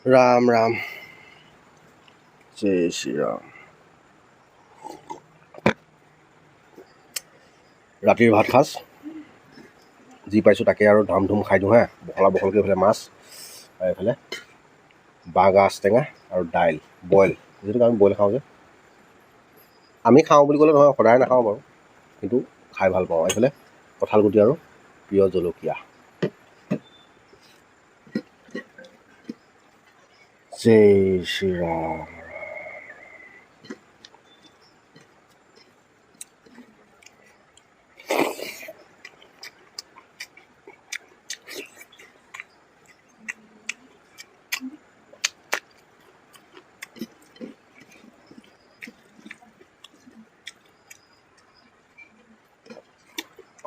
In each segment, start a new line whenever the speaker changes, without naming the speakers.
ৰাম ৰাম জয় শ্ৰীৰাম। ৰাতিৰ ভাত সাজ যি পাইছোঁ তাকে আৰু ধাম ধুম খাই দিওঁ হা। বহলকৈ এইফালে মাছ আৰু এইফালে বাঁহগাজ টেঙা আৰু দাইল বইল, যিহেতু আমি বইল খাওঁ যে। আমি খাওঁ বুলি ক'লে নহয়, সদায় নাখাওঁ বাৰু, কিন্তু খাই ভাল পাওঁ। এইফালে কঁঠালগুটি আৰু প্ৰিয় জলকীয়া। জয় শ্ৰীৰাম।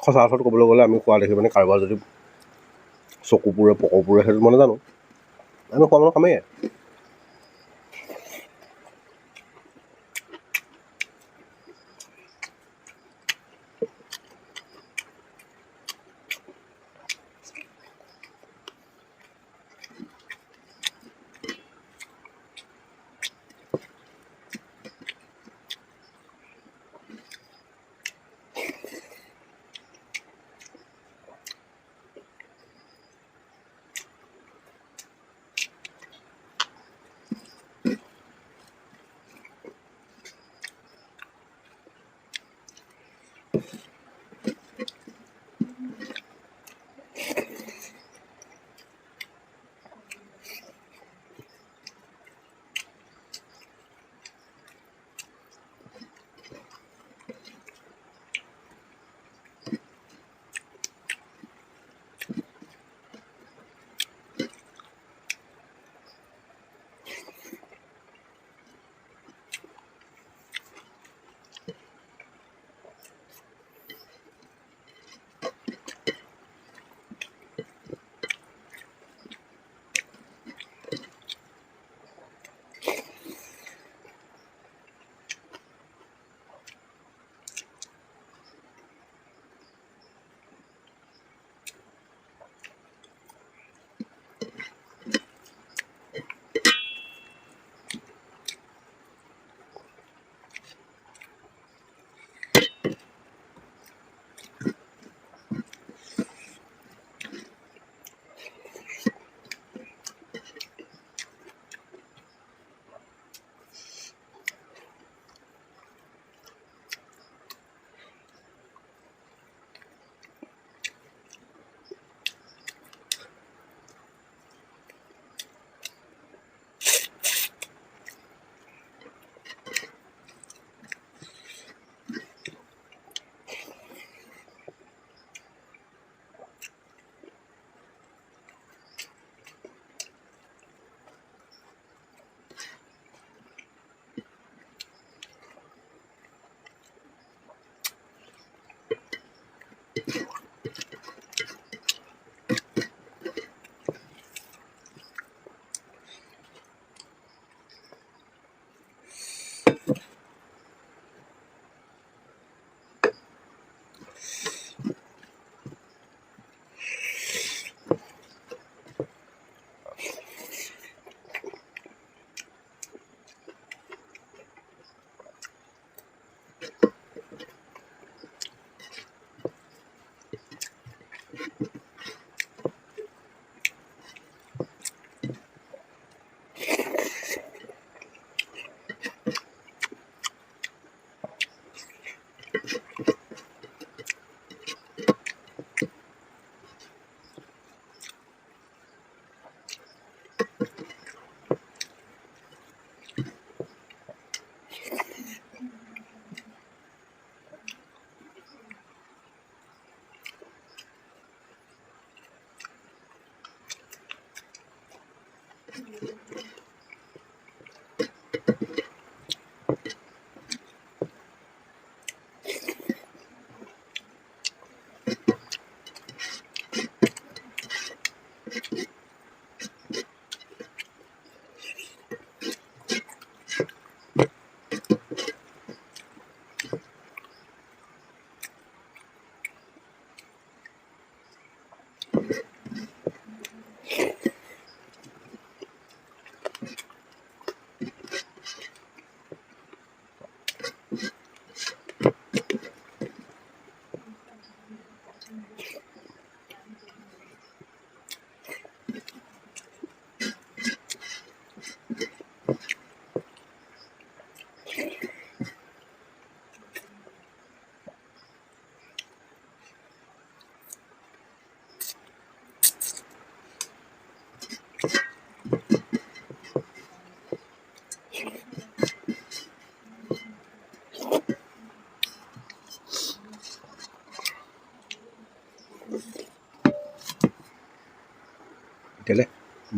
সঁচা অৰ্থত ক'বলৈ গ'লে আমি খোৱা দেখি মানে কাৰোবাৰ যদি চকু পুৰে পকৰ পুৰে সেইটো মই নাজানো, আমি খোৱা মানুহ খামেই।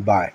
বাই।